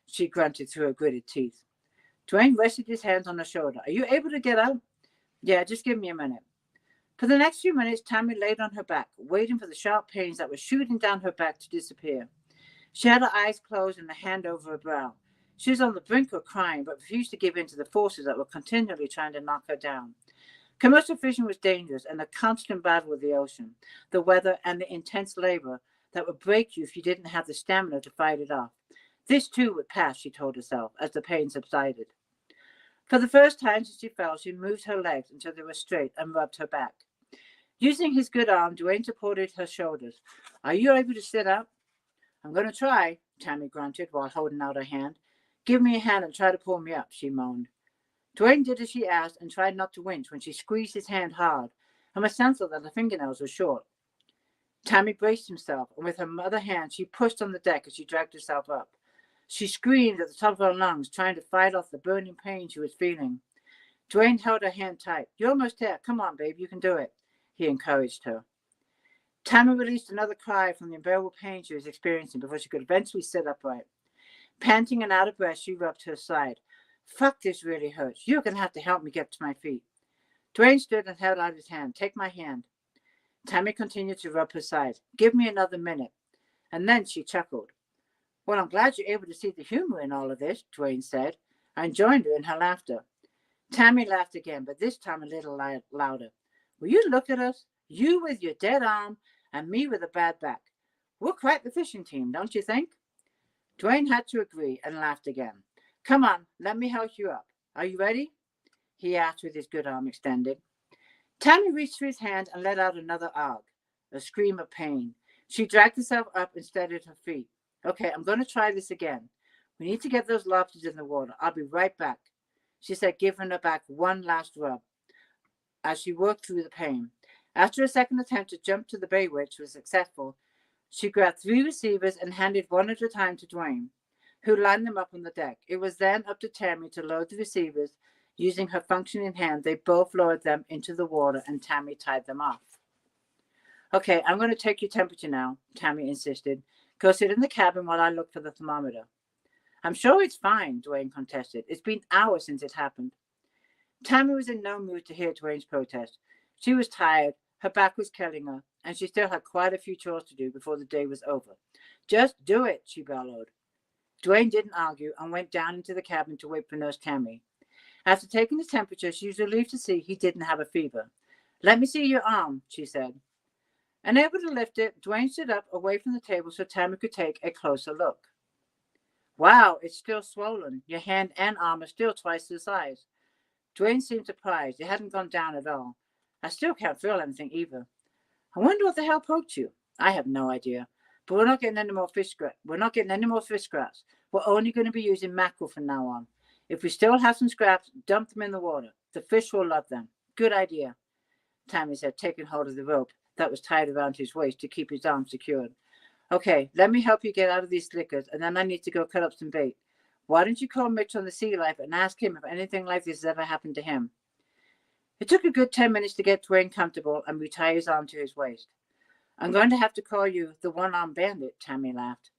she grunted through her gritted teeth. Dwayne rested his hands on her shoulder. Are you able to get up? Yeah, just give me a minute. For the next few minutes, Tammy laid on her back, waiting for the sharp pains that were shooting down her back to disappear. She had her eyes closed and a hand over her brow. She was on the brink of crying, but refused to give in to the forces that were continually trying to knock her down. Commercial fishing was dangerous and a constant battle with the ocean, the weather, and the intense labor that would break you if you didn't have the stamina to fight it off. This too would pass, she told herself, as the pain subsided. For the first time since she fell, she moved her legs until they were straight and rubbed her back. Using his good arm, Dwayne supported her shoulders. Are you able to sit up? I'm going to try, Tammy grunted while holding out her hand. Give me a hand and try to pull me up, she moaned. Dwayne did as she asked and tried not to wince when she squeezed his hand hard and was sensible that her fingernails were short. Tammy braced himself, and with her other hand she pushed on the deck as she dragged herself up. She screamed at the top of her lungs, trying to fight off the burning pain she was feeling. Dwayne held her hand tight. You're almost there. Come on, babe, you can do it, he encouraged her. Tammy released another cry from the unbearable pain she was experiencing before she could eventually sit upright. Panting and out of breath, she rubbed her side. Fuck, this really hurts. You're going to have to help me get to my feet. Dwayne stood and held out his hand. Take my hand. Tammy continued to rub her side. Give me another minute. And then she chuckled. Well, I'm glad you're able to see the humor in all of this, Dwayne said, and joined her in her laughter. Tammy laughed again, but this time a little louder. Will you look at us? You with your dead arm and me with a bad back. We're quite the fishing team, don't you think? Dwayne had to agree and laughed again. Come on, let me help you up. Are you ready? He asked with his good arm extended. Tammy reached for his hand and let out another arg, a scream of pain. She dragged herself up and steadied her feet. Okay, I'm going to try this again. We need to get those lobsters in the water. I'll be right back, she said, giving her back one last rub as she worked through the pain. After a second attempt to jump to the Baywitch was successful, she grabbed 3 receivers and handed one at a time to Dwayne, who lined them up on the deck. It was then up to Tammy to load the receivers. Using her functioning hand, they both lowered them into the water and Tammy tied them off. Okay, I'm going to take your temperature now, Tammy insisted. Go sit in the cabin while I look for the thermometer. I'm sure it's fine, Dwayne contested. It's been hours since it happened. Tammy was in no mood to hear Dwayne's protest. She was tired, her back was killing her, and she still had quite a few chores to do before the day was over. Just do it, she bellowed. Dwayne didn't argue and went down into the cabin to wait for Nurse Tammy. After taking his temperature, she was relieved to see he didn't have a fever. Let me see your arm, she said. Unable to lift it, Dwayne stood up away from the table so Tammy could take a closer look. Wow, it's still swollen. Your hand and arm are still twice the size. Dwayne seemed surprised. It hadn't gone down at all. I still can't feel anything either. I wonder what the hell poked you. I have no idea. But we're not getting any more fish scraps. We're only going to be using mackerel from now on. If we still have some scraps, dump them in the water. The fish will love them. Good idea, Tammy said, taking hold of the rope that was tied around his waist to keep his arm secured. Okay, let me help you get out of these slickers, and then I need to go cut up some bait. Why don't you call Mitch on the Sea Life and ask him if anything like this has ever happened to him? It took a good 10 minutes to get Dwayne comfortable and retie his arm to his waist. I'm going to have to call you the one-armed bandit, Tammy laughed.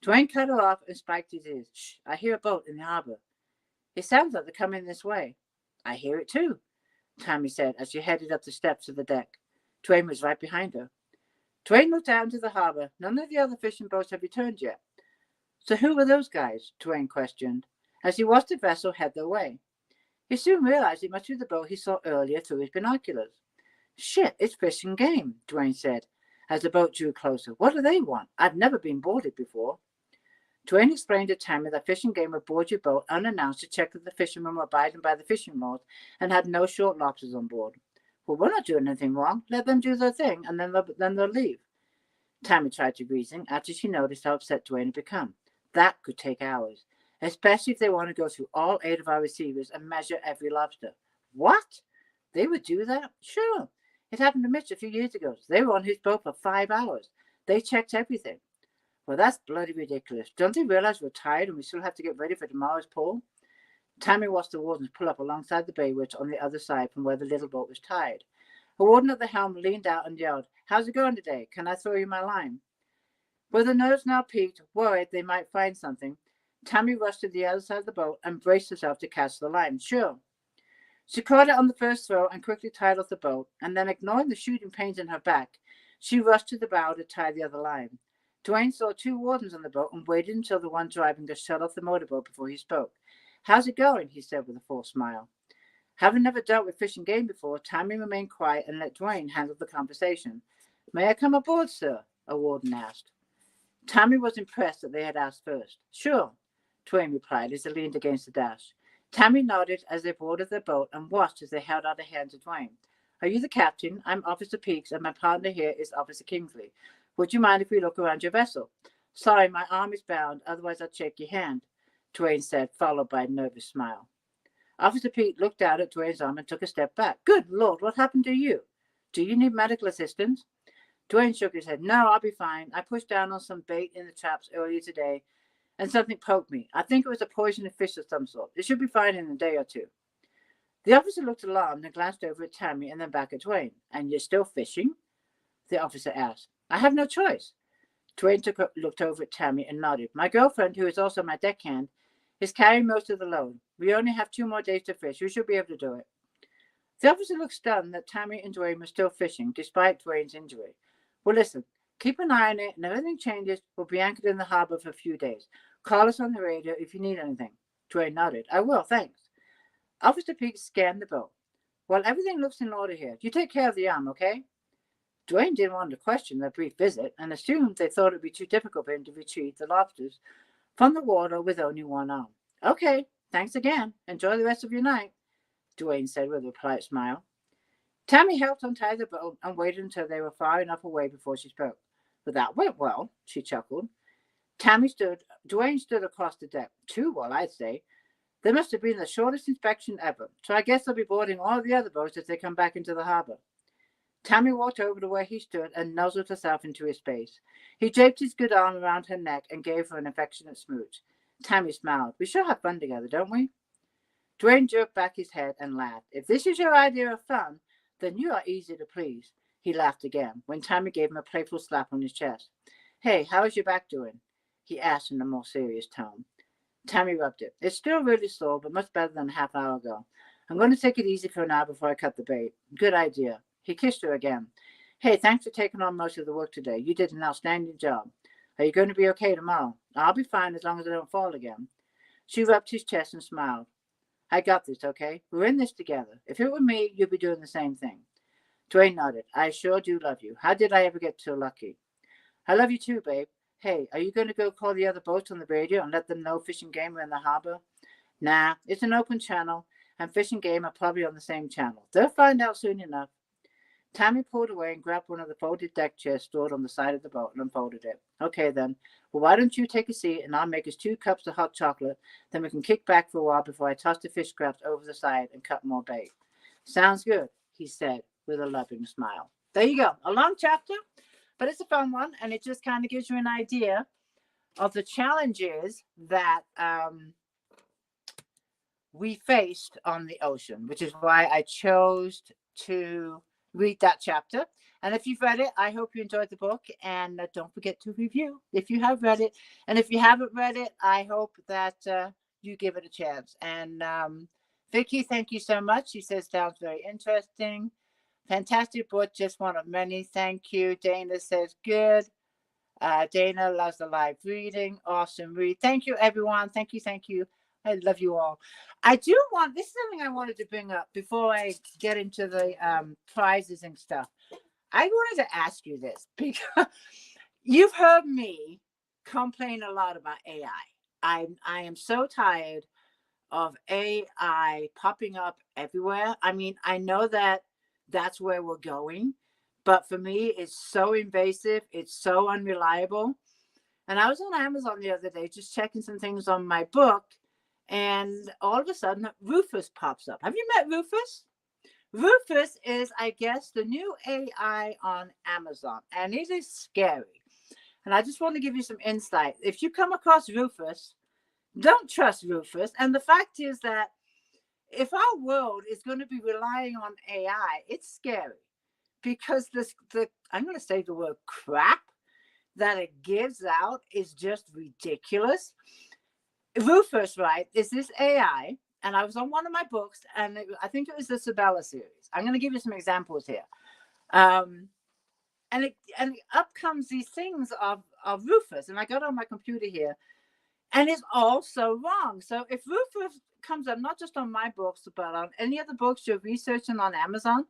Dwayne cut her off and spiked his ears. Shh, I hear a boat in the harbor. It sounds like they're coming this way. I hear it too, Tammy said as she headed up the steps of the deck. Dwayne was right behind her. Dwayne looked out into the harbor. None of the other fishing boats had returned yet. So who were those guys? Dwayne questioned, as he watched the vessel head their way. He soon realized it must be the boat he saw earlier through his binoculars. Shit, it's Fish and Game, Dwayne said, as the boat drew closer. What do they want? I've never been boarded before. Dwayne explained to Tammy that Fish and Game would board your boat unannounced to check that the fishermen were abiding by the fishing laws and had no short lobsters on board. Well, we're not doing anything wrong. Let them do their thing, and then they'll leave. Tammy tried to reason after she noticed how upset Dwayne had become. That could take hours, especially if they want to go through all 8 of our receivers and measure every lobster. What? They would do that? Sure. It happened to Mitch a few years ago. They were on his boat for 5 hours. They checked everything. Well, that's bloody ridiculous. Don't they realize we're tired and we still have to get ready for tomorrow's pull? Tammy watched the wardens pull up alongside the baywitch on the other side from where the little boat was tied. A warden at the helm leaned out and yelled, "How's it going today? Can I throw you my line?" With her nerves now peaked, worried they might find something, Tammy rushed to the other side of the boat and braced herself to catch the line. Sure. She caught it on the first throw and quickly tied off the boat, and then ignoring the shooting pains in her back, she rushed to the bow to tie the other line. Dwayne saw 2 wardens on the boat and waited until the one driving got shut off the motorboat before he spoke. "How's it going?" he said with a forced smile. Having never dealt with fish and game before, Tammy remained quiet and let Dwayne handle the conversation. "May I come aboard, sir?" a warden asked. Tammy was impressed that they had asked first. "Sure," Dwayne replied as he leaned against the dash. Tammy nodded as they boarded their boat and watched as they held out a hand to Dwayne. "Are you the captain? I'm Officer Peaks, and my partner here is Officer Kingsley. Would you mind if we look around your vessel?" "Sorry, my arm is bound, otherwise I'd shake your hand," Dwayne said, followed by a nervous smile. Officer Pete looked out at Dwayne's arm and took a step back. "Good Lord, what happened to you? Do you need medical assistance?" Dwayne shook his head. "No, I'll be fine. I pushed down on some bait in the traps earlier today, and something poked me. I think it was a poisonous fish of some sort. It should be fine in a day or two." The officer looked alarmed and glanced over at Tammy and then back at Dwayne. "And you're still fishing?" the officer asked. "I have no choice." Dwayne looked over at Tammy and nodded. "My girlfriend, who is also my deckhand, is carrying most of the load. We only have 2 more days to fish. We should be able to do it." The officer looked stunned that Tammy and Dwayne were still fishing, despite Dwayne's injury. "Well, listen, keep an eye on it, and if anything changes, we'll be anchored in the harbor for a few days. Call us on the radio if you need anything." Dwayne nodded. "I will, thanks." Officer Peake scanned the boat. "Well, everything looks in order here. You take care of the arm, okay?" Dwayne didn't want to question their brief visit and assumed they thought it would be too difficult for him to retrieve the lobsters from the water with only one arm. "Okay, thanks again. Enjoy the rest of your night," Dwayne said with a polite smile. Tammy helped untie the boat and waited until they were far enough away before she spoke. "But that went well," she chuckled. Dwayne stood across the deck. "Too well, I'd say. There must have been the shortest inspection ever, so I guess they'll be boarding all the other boats as they come back into the harbor." Tammy walked over to where he stood and nuzzled herself into his face. He draped his good arm around her neck and gave her an affectionate smooch. Tammy smiled. "We sure have fun together, don't we?" Dwayne jerked back his head and laughed. "If this is your idea of fun, then you are easy to please." He laughed again when Tammy gave him a playful slap on his chest. "Hey, how is your back doing?" he asked in a more serious tone. Tammy rubbed it. "It's still really sore, but much better than a half hour ago. I'm going to take it easy for an hour before I cut the bait." "Good idea." He kissed her again. "Hey, thanks for taking on most of the work today. You did an outstanding job. Are you going to be okay tomorrow?" "I'll be fine as long as I don't fall again." She rubbed his chest and smiled. "I got this, okay? We're in this together. If it were me, you'd be doing the same thing." Dwayne nodded. "I sure do love you. How did I ever get so lucky?" "I love you too, babe. Hey, are you going to go call the other boats on the radio and let them know Fish and Game are in the harbor?" "Nah, it's an open channel, and Fish and Game are probably on the same channel. They'll find out soon enough." Tammy pulled away and grabbed one of the folded deck chairs stored on the side of the boat and unfolded it. "Okay, then. Well, why don't you take a seat and I'll make us 2 cups of hot chocolate. Then we can kick back for a while before I toss the fish scraps over the side and cut more bait." "Sounds good," he said with a loving smile. There you go. A long chapter, but it's a fun one, and it just kind of gives you an idea of the challenges that we faced on the ocean, which is why I chose to read that chapter. And if you've read it, I hope you enjoyed the book, and don't forget to review if you have read it. And if you haven't read it, I hope that you give it a chance. And Vicky, thank you so much. She says, "Sounds very interesting. Fantastic book, just one of many. Thank you." Dana says, "Good." Dana loves the live reading. Awesome read. Thank you, everyone. Thank you. Thank you. I love you all. This is something I wanted to bring up before I get into the prizes and stuff. I wanted to ask you this because you've heard me complain a lot about AI. I am so tired of AI popping up everywhere. I mean, I know that that's where we're going, but for me, it's so invasive. It's so unreliable. And I was on Amazon the other day just checking some things on my book, and all of a sudden Rufus pops up. Have you met Rufus? Rufus is, I guess, the new AI on Amazon, and it is scary. And I just want to give you some insight. If you come across Rufus, don't trust Rufus. And the fact is that if our world is going to be relying on AI, it's scary because I'm going to say the word crap that it gives out is just ridiculous. Rufus, right, is this AI, and I was on one of my books, and I think it was the Sabella series. I'm going to give you some examples here. And up comes these things of Rufus, and I got on my computer here, and it's all so wrong. So if Rufus comes up, not just on my books, but on any other books you're researching on Amazon,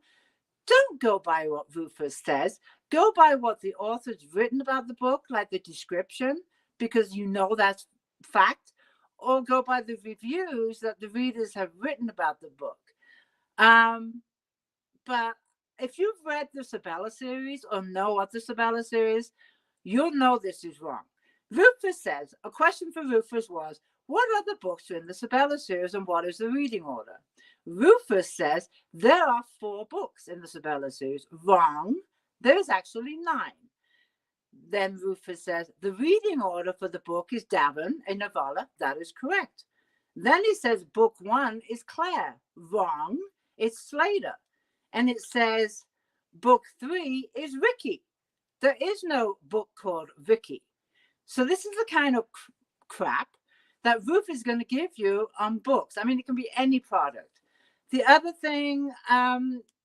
don't go by what Rufus says. Go by what the author's written about the book, like the description, because you know that's fact, or go by the reviews that the readers have written about the book. But if you've read the Sabella series or know of the Sabella series, you'll know this is wrong. Rufus says, a question for Rufus was, what other books are in the Sabella series and what is the reading order? Rufus says, there are 4 books in the Sabella series. Wrong. There's actually 9. Then Rufus says, the reading order for the book is Davin, a novella. That is correct. Then he says, book 1 is Claire. Wrong. It's Slater. And it says, book 3 is Ricky. There is no book called Ricky. So this is the kind of crap that Rufus is going to give you on books. I mean, it can be any product. The other thing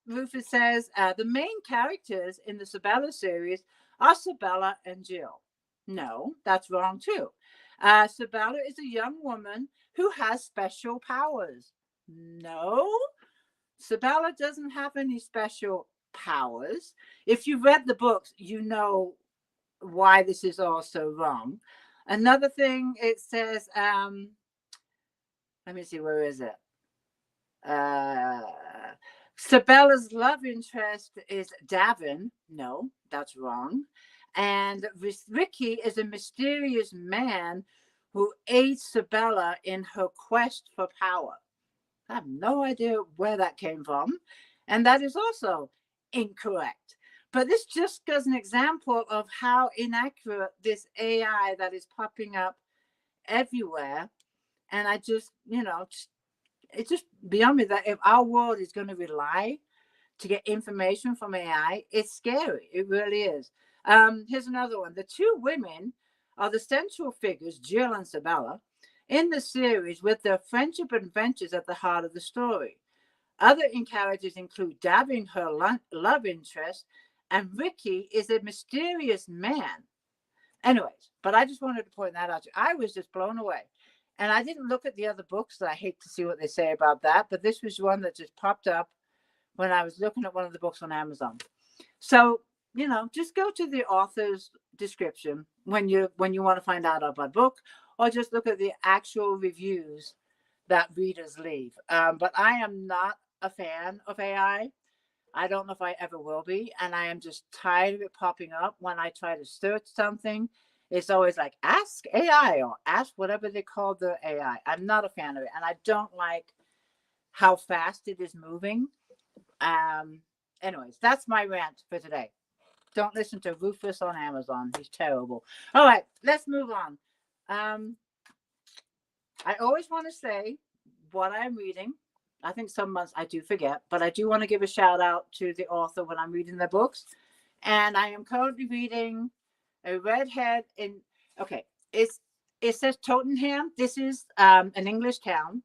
Rufus says, the main characters in the Sabella series are Sabella and Jill. No, that's wrong too. Sabella is a young woman who has special powers. No, Sabella doesn't have any special powers. If you've read the books, you know why this is also wrong. Another thing, it says, let me see, where is it? Sabella's love interest is Davin. No, that's wrong. And Ricky is a mysterious man who aids Sabella in her quest for power. I have no idea where that came from. And that is also incorrect. But this just gives an example of how inaccurate this AI that is popping up everywhere. And I just, it's just beyond me that if our world is going to rely to get information from AI, it's scary. It really is. Here's another one. The 2 women are the central figures, Jill and Sabella, in the series with their friendship adventures at the heart of the story. Other characters include Davin, her love interest, and Ricky is a mysterious man. Anyways, but I just wanted to point that out. I was just blown away. And I didn't look at the other books. I hate to see what they say about that. But this was one that just popped up when I was looking at one of the books on Amazon. So, just go to the author's description when you want to find out about a book, or just look at the actual reviews that readers leave. But I am not a fan of AI. I don't know if I ever will be. And I am just tired of it popping up when I try to search something. It's always like, ask AI or ask whatever they call the AI. I'm not a fan of it. And I don't like how fast it is moving. Anyways, that's my rant for today. Don't listen to Rufus on Amazon. He's terrible. All right, let's move on. I always want to say what I'm reading. I think some months I do forget, but I do want to give a shout out to the author when I'm reading their books. And I am currently reading A Redhead in, okay, it says Tottenham. This is an English town.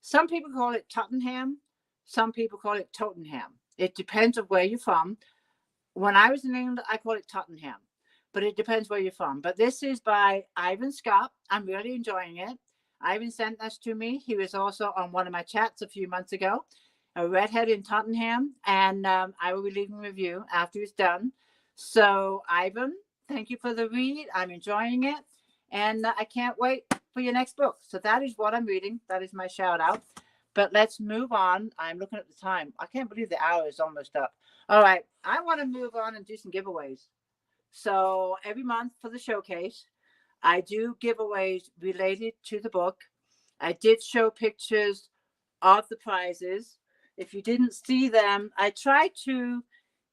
Some people call it Tottenham. Some people call it Tottenham. It depends on where you're from. When I was in England, I call it Tottenham, but it depends where you're from. But this is by Ivan Scott. I'm really enjoying it. Ivan sent this to me. He was also on one of my chats a few months ago. A Redhead in Tottenham, and I will be leaving a review after it's done. So, Ivan, thank you for the read. I'm enjoying it, and I can't wait for your next book. So that is what I'm reading. That is my shout out. But let's move on. I'm looking at the time. I can't believe the hour is almost up. All right. I want to move on and do some giveaways. So every month for the showcase, I do giveaways related to the book. I did show pictures of the prizes. If you didn't see them, I try to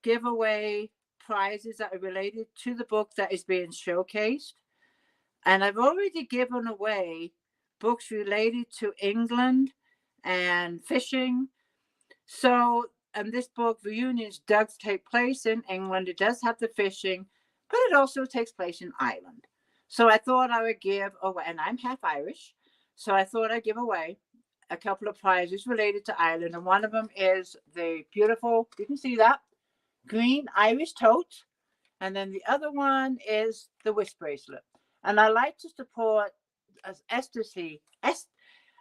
give away prizes that are related to the book that is being showcased. And I've already given away books related to England and fishing. So, and this book, Reunions, does take place in England. It does have the fishing, but it also takes place in Ireland. So I thought I would give away, and I'm half Irish, so I thought I'd give away a couple of prizes related to Ireland. And one of them is the beautiful, you can see that, green Irish tote. And then the other one is the wish bracelet. And I like to support as STC.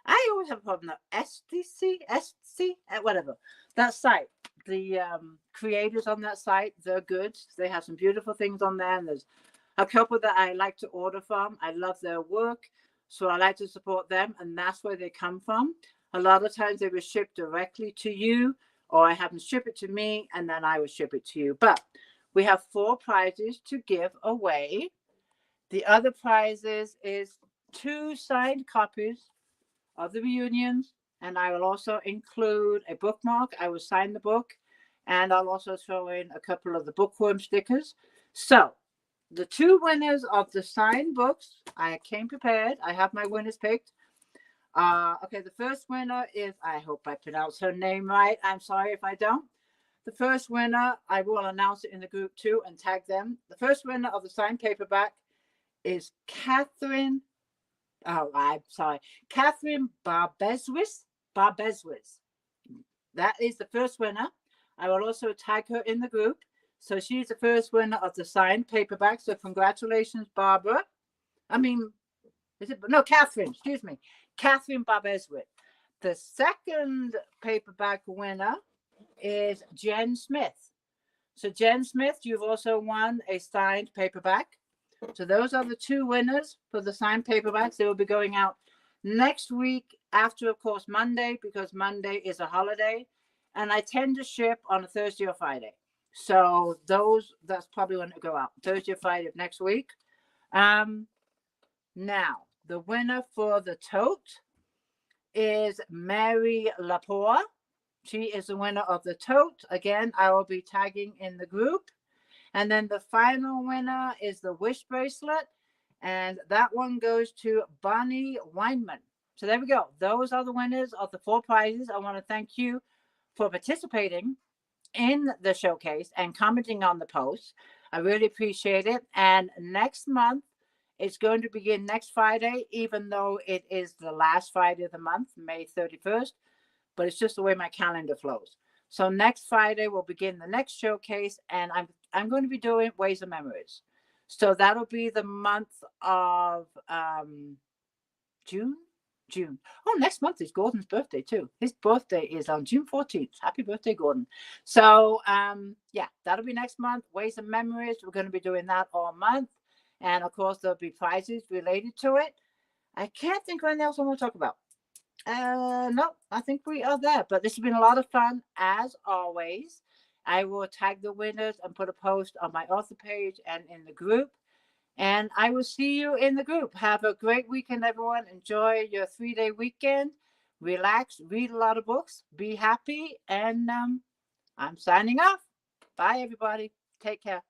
I always have a problem with STC, whatever. That site, the creators on that site, they're good. They have some beautiful things on there. And there's a couple that I like to order from. I love their work. So I like to support them. And that's where they come from. A lot of times they will ship directly to you, or I have them ship it to me, and then I will ship it to you. But we have 4 prizes to give away. The other prizes is 2 signed copies of the Reunions, and I will also include a bookmark. I will sign the book, and I'll also throw in a couple of the bookworm stickers. So the 2 winners of the signed books, I came prepared. I have my winners picked. Okay, the first winner is, I hope I pronounce her name right. I'm sorry if I don't. The first winner, I will announce it in the group too and tag them. The first winner of the signed paperback is Catherine. Oh, I'm sorry. Catherine Barbezwis. That is the first winner. I will also tag her in the group. So she's the first winner of the signed paperback. So congratulations, Barbara. Catherine, excuse me. Catherine Barbezwit. The second paperback winner is Jen Smith. So Jen Smith, you've also won a signed paperback. So those are the 2 winners for the signed paperbacks. They will be going out next week after, of course, Monday, because Monday is a holiday. And I tend to ship on a Thursday or Friday. So that's probably when it go out, Thursday or Friday of next week. Now, the winner for the tote is Mary Lapour. She is the winner of the tote. Again, I will be tagging in the group. And then the final winner is the wish bracelet. And that one goes to Bonnie Weinman. So there we go. Those are the winners of the 4 prizes. I want to thank you for participating in the showcase and commenting on the post. I really appreciate it. And next month, it's going to begin next Friday, even though it is the last Friday of the month, May 31st. But it's just the way my calendar flows. So next Friday we'll begin the next showcase, and I'm going to be doing Ways and Memories. So that'll be the month of June. Oh, next month is Gordon's birthday too. His birthday is on June 14th. Happy birthday, Gordon. So yeah, that'll be next month. Ways and Memories. We're going to be doing that all month. And of course, there'll be prizes related to it. I can't think of anything else I want to talk about. No, I think we are there. But this has been a lot of fun, as always. I will tag the winners and put a post on my author page and in the group. And I will see you in the group. Have a great weekend, everyone. Enjoy your 3-day weekend. Relax, read a lot of books, be happy. And I'm signing off. Bye, everybody. Take care.